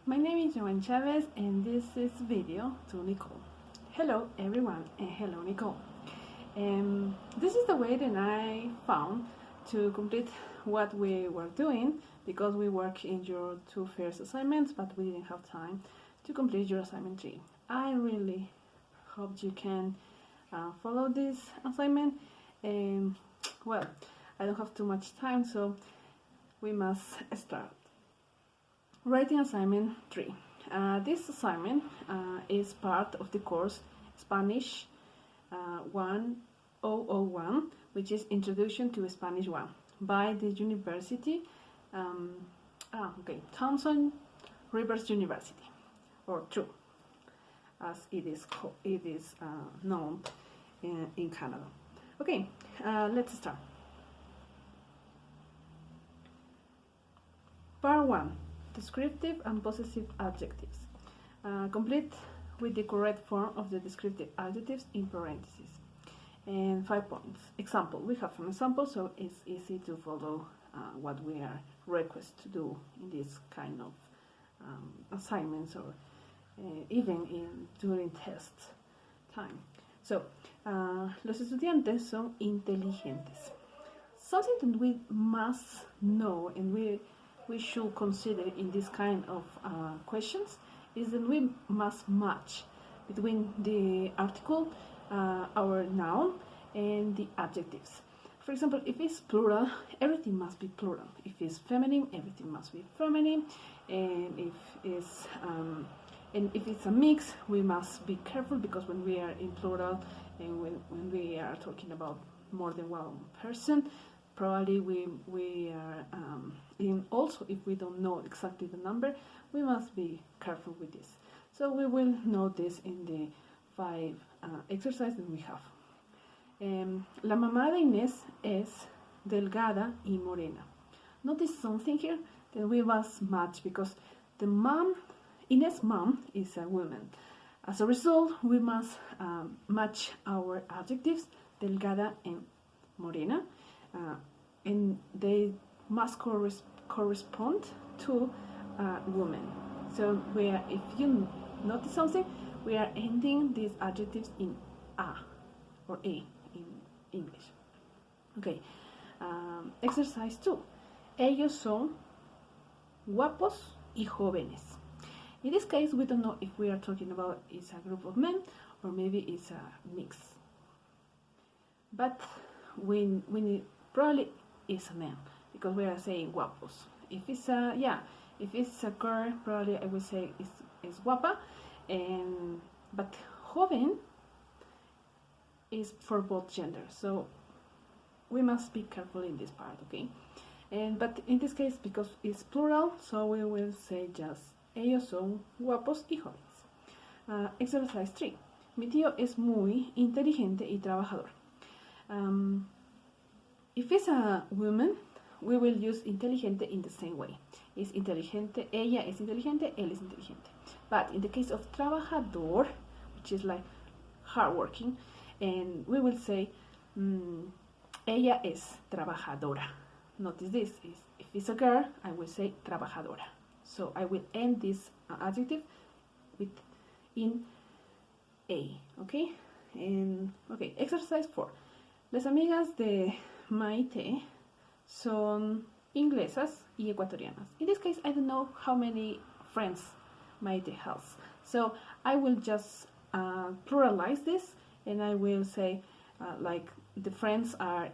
My name is Joan Chavez and this is video to Nicole. Hello everyone and hello Nicole. This is the way that I found to complete what we were doing because we work in your two first assignments but we didn't have time to complete your assignment 3. I really hope you can follow this assignment. Well, I don't have too much time, so we must start. Writing assignment 3. This assignment is part of the course Spanish 1001, which is Introduction to Spanish 1 by the university, Thompson Rivers University, or TRU, as it is known in Canada. Okay, let's start. Part 1. Descriptive and possessive adjectives. Complete with the correct form of the descriptive adjectives in parentheses. And 5 points. Example. We have an example, so it's easy to follow what we are requested to do in this kind of assignments or even during test time. So, los estudiantes son inteligentes. Something that we must know and we should consider in this kind of questions is that we must match between the article, our noun, and the adjectives. For example, if it's plural, everything must be plural. If it's feminine, everything must be feminine. And if it's a mix, we must be careful because when we are in plural and when we are talking about more than one person, probably we are also, if we don't know exactly the number, we must be careful with this. So we will know this in the 5 exercises that we have. La mamá de Inés es delgada y morena. Notice something here that we must match because the mom, Inés' mom, is a woman. As a result, we must match our adjectives delgada and morena. And they must correspond to women. So if you notice something, we are ending these adjectives in a or a in English. Okay. Exercise 2. Ellos son guapos y jóvenes. In this case, we don't know if we are talking about it's a group of men or maybe it's a mix. But we need probably is a man because we are saying guapos. If it's a girl, probably I would say it's guapa, but joven is for both genders, so we must be careful in this part, okay? But in this case, because it's plural, so we will say just ellos son guapos y jóvenes. Exercise 3. Mi tío es muy inteligente y trabajador. If it's a woman, we will use inteligente in the same way. It's inteligente, ella es inteligente, él es inteligente. But in the case of trabajador, which is like hardworking, and we will say ella es trabajadora. Notice this, if it's a girl, I will say trabajadora. So I will end this adjective with in a, okay? Okay, exercise 4. Las amigas de Maite son inglesas y ecuatorianas. In this case, I don't know how many friends Maite has. So I will just pluralize this and I will say like the friends are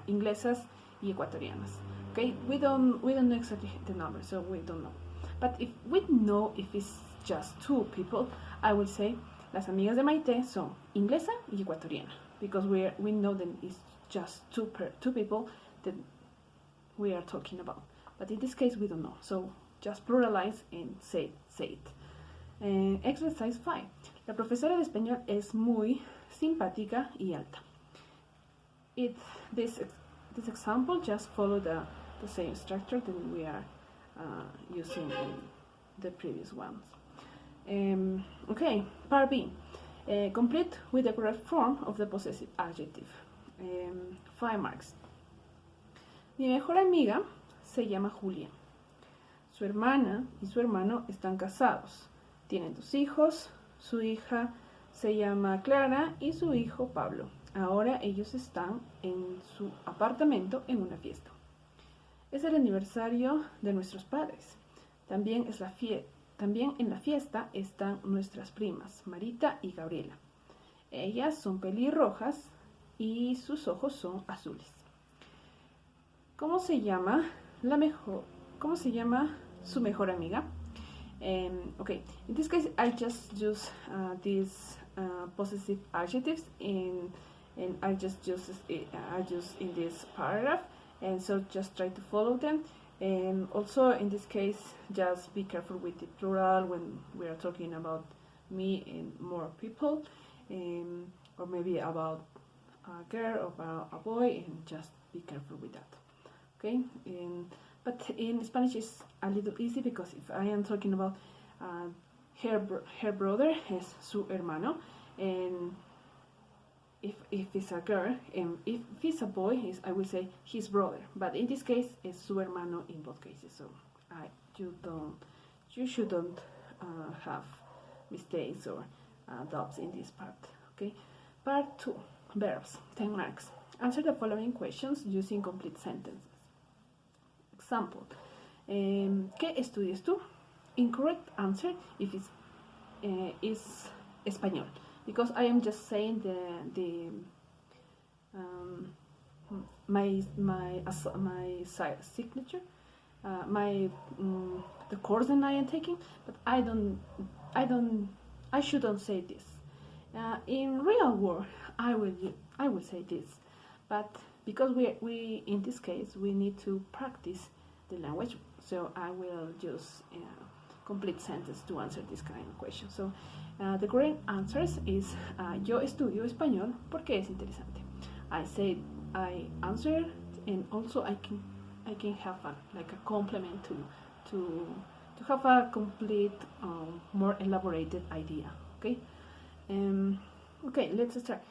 inglesas y ecuatorianas. Okay, we don't know exactly the number, so we don't know. But if we know if it's just 2 people, I will say las amigas de Maite son inglesa y ecuatoriana, because we know that it's just two people that we are talking about. But in this case, we don't know. So just pluralize and say it. Exercise 5. La profesora de español es muy simpática y alta. This example just follow the same structure that we are using in the previous ones. Okay, part B. Complete with the correct form of the possessive adjective. 5 marks. Mi mejor amiga se llama Julia. Su hermana y su hermano están casados. Tienen 2 hijos. Su hija se llama Clara y su hijo Pablo. Ahora ellos están en su apartamento en una fiesta. Es el aniversario de nuestros padres. También en la fiesta están nuestras primas, Marita y Gabriela. Ellas son pelirrojas y sus ojos son azules. ¿Cómo se llama su mejor amiga? Okay, in this case, I just use these possessive adjectives and I just use in this paragraph, and so just try to follow them. And also in this case, just be careful with the plural when we are talking about me and more people, or maybe about a girl or about a boy, and just be careful with that. Okay, but in Spanish it's a little easy because if I am talking about her brother is su hermano, and if it's a girl, and if it's a boy, I will say his brother. But in this case, it's su hermano in both cases. So you shouldn't have mistakes or doubts in this part. Okay. Part 2, verbs, 10 marks. Answer the following questions using complete sentences. Example: ¿qué estudias tú? Incorrect answer if it's is español, because I am just saying my signature, the course that I am taking, but I shouldn't say this. In real world, I will say this, but because we in this case we need to practice the language, so I will use complete sentence to answer this kind of question. So the correct answers is yo estudio español porque es interesante. I answer, and also I can have a complement to have a complete more elaborated idea. Okay. Okay, let's start.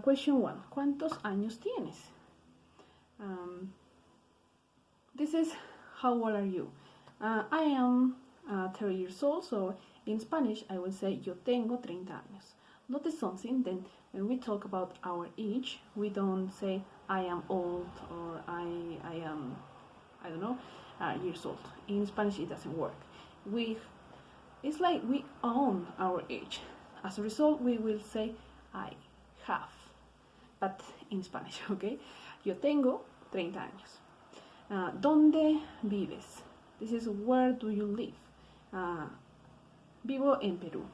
Question 1. ¿Cuántos años tienes? This is how old are you? I am 30 years old, so in Spanish I will say yo tengo 30 años. Notice something, then when we talk about our age, we don't say I am old or I am, I don't know, years old. In Spanish it doesn't work. It's like we own our age. As a result, we will say I have, but in Spanish, okay? Yo tengo 30 años. ¿Dónde vives? This is where do you live? Vivo en Perú.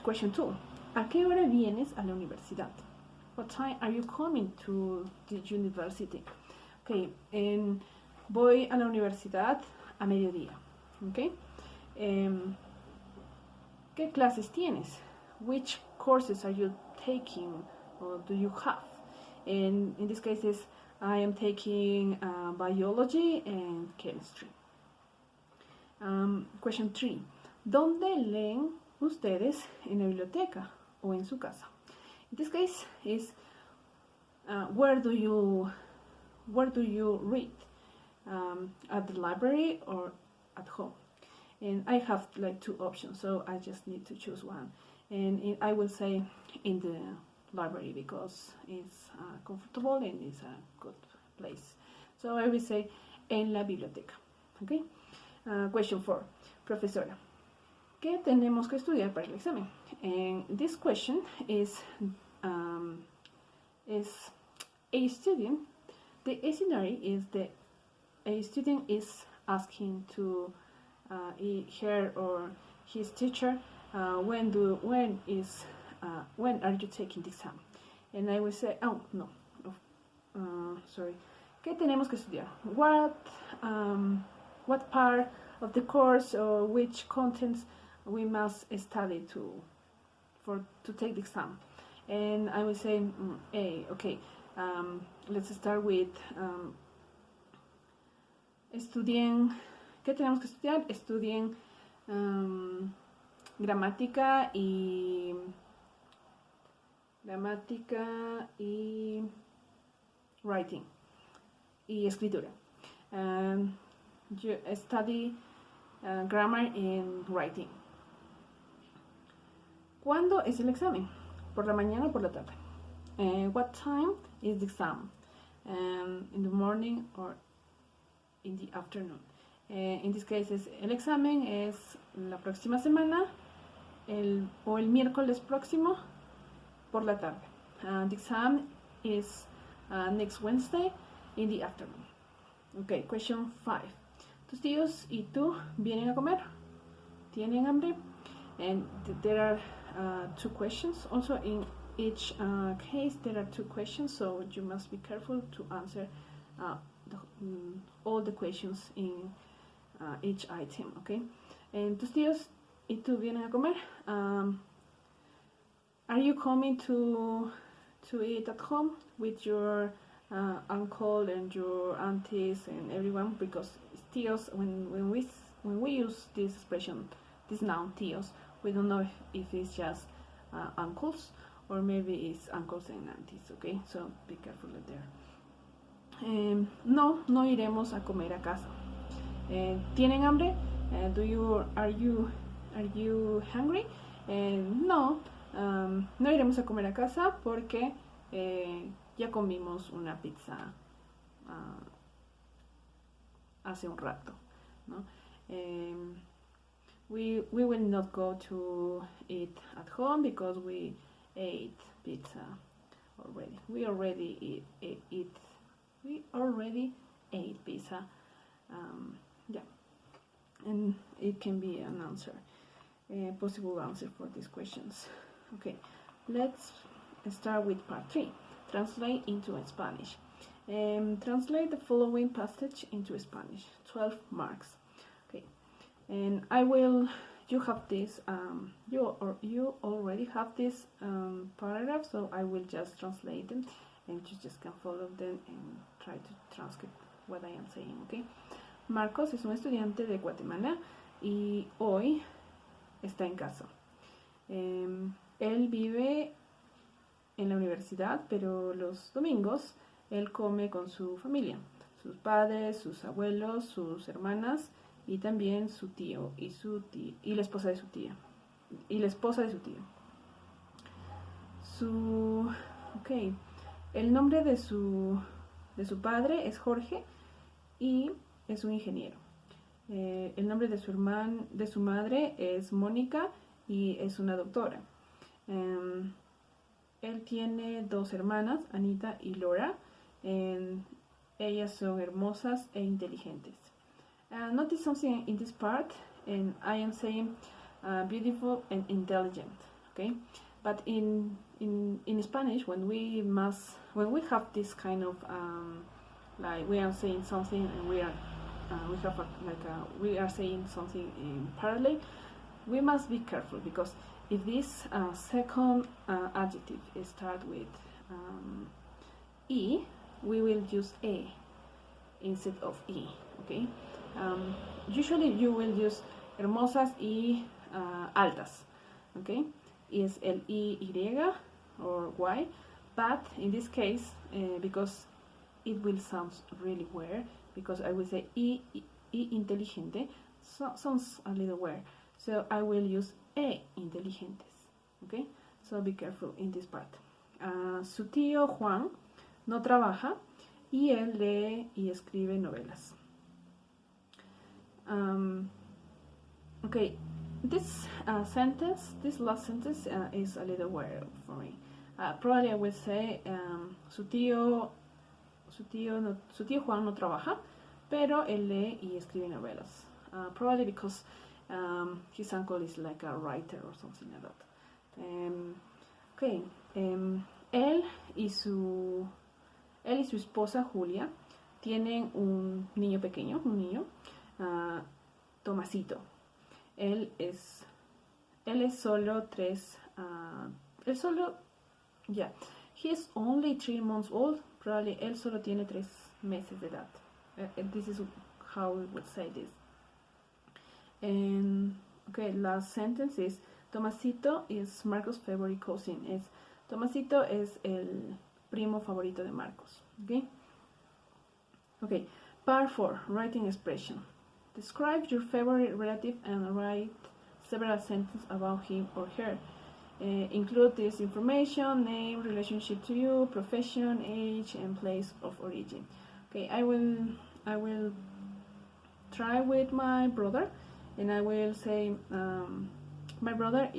Question 2. ¿A qué hora vienes a la universidad? What time are you coming to the university? Okay, voy a la universidad a mediodía. Okay. ¿Qué clases tienes? Which courses are you taking or do you have? And in this case, I am taking biology and chemistry. Question 3. ¿Dónde leen ustedes en la biblioteca o en su casa? In this case is where do you read? At the library or at home? And I have like 2 options, so I just need to choose one. And I will say in the library because it's comfortable and it's a good place. So I will say en la biblioteca. Okay. Question 4. Profesora, ¿qué tenemos que estudiar para el examen? And this question is a student. The scenario is a student is asking to her or his teacher, when are you taking the exam? And I will say, oh no, sorry. ¿Qué tenemos que estudiar? What part of the course or which contents we must study to take the exam? And I will say, okay. Let's start with estudien. ¿Qué tenemos que estudiar? Estudien gramática y writing y escritura. you study grammar and writing. ¿Cuándo es el examen? ¿Por la mañana o por la tarde? What time is the exam? In the morning or in the afternoon? In this case, el examen es la próxima semana o el miércoles próximo por la tarde. The exam is next Wednesday in the afternoon. Okay, question 5. ¿Tus tíos y tú vienen a comer? ¿Tienen hambre? And there are 2 questions. Also, in each case, there are 2 questions, so you must be careful to answer all the questions in each item, okay? And tus tíos y tú vienen a comer. Are you coming to eat at home with your uncle and your aunties and everyone? Because tíos, when we use this expression, this noun tíos, we don't know if it's just uncles or maybe it's uncles and aunties, okay? So be careful there. No iremos a comer a casa. ¿Tienen hambre? Are you hungry? No iremos a comer a casa porque ya comimos una pizza hace un rato, ¿no? We will not go to eat at home because we ate pizza already. We already ate pizza. Yeah, and it can be an answer, a possible answer for these questions. Okay, let's start with part 3. Translate into Spanish. Translate the following passage into Spanish. 12 marks. Okay, and you have this, you already have this paragraph, so I will just translate them and you just can follow them and try to transcribe what I am saying, okay? Marcos es un estudiante de Guatemala y hoy está en casa. Él vive en la universidad, pero los domingos él come con su familia, sus padres, sus abuelos, sus hermanas y también su tío y la esposa de su tía. El nombre de su padre es Jorge y es un ingeniero. El nombre de su madre es Mónica y es una doctora. Él tiene 2 hermanas, Anita y Laura. Ellas son hermosas e inteligentes. Notice something in this part, and I am saying beautiful and intelligent, okay? But in Spanish, when we have this kind of like we are saying something and we are saying something in parallel, we must be careful because if this second adjective starts with e, we will use a instead of e, okay? Usually you will use hermosas y altas, okay? Is el y or y, but in this case, because it will sound really weird, because I will say y inteligente, sounds a little weird, so I will use e inteligentes, okay? So be careful in this part. Su tío Juan no trabaja y él lee y escribe novelas. Okay, this last sentence is a little weird for me. Probably I will say su tío Juan no trabaja, pero él lee y escribe novelas. Probably because his uncle is like a writer or something like that. Él y su esposa Julia tienen un niño pequeño, Tomasito. Él es solo 3, he's only 3 months old. Probably él solo tiene 3 meses de edad. This is how we would say this. And last sentence is Tomasito is Marcos' favorite cousin. Tomasito es el primo favorito de Marcos. Okay. Part 4, writing expression. Describe your favorite relative and write several sentences about him or her. Include this information: name, relationship to you, profession, age, and place of origin. Okay, I will try with my brother, and I will say my brother's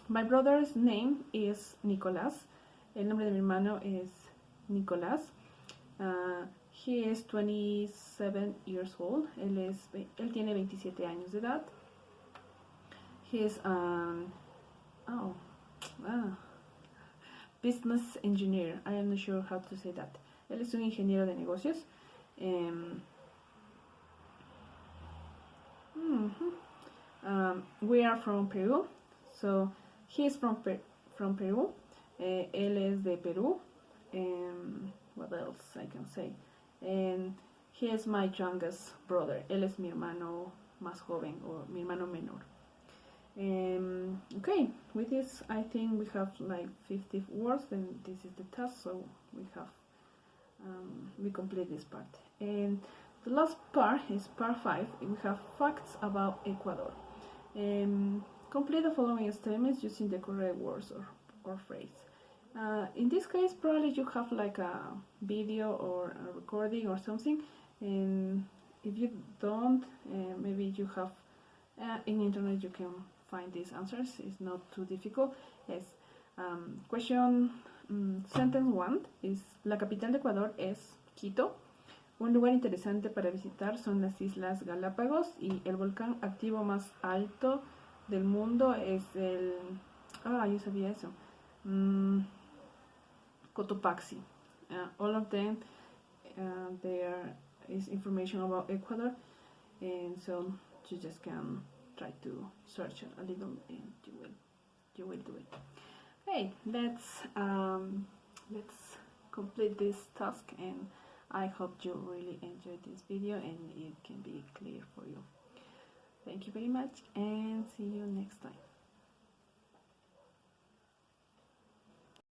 my brother's name is Nicolás. El nombre de mi hermano es Nicolás. He is 27 years old. Él tiene 27 años de edad. He is business engineer. I am not sure how to say that. Él es un ingeniero de negocios. We are from Peru, so he is from Peru. Él es de Perú. What else I can say? And he is my youngest brother. Él es mi hermano más joven, o mi hermano menor. Okay, with this I think we have like 50 words, and this is the task, so we have we complete this part. And the last part is part 5. We have facts about Ecuador. Complete the following statements using the correct words or phrase. In this case, probably you have like a video or a recording or something, and if you don't, maybe you have in internet you can find these answers. It's not too difficult. Yes. Question sentence 1 is: la capital de Ecuador es Quito. Un lugar interesante para visitar son las Islas Galápagos, y el volcán activo más alto del mundo es el... yo sabía eso. Cotopaxi. All of them, there is information about Ecuador, and so you just can try to search a little, and you will do it. Okay, let's complete this task, and I hope you really enjoyed this video and it can be clear for you. Thank you very much, and see you next time.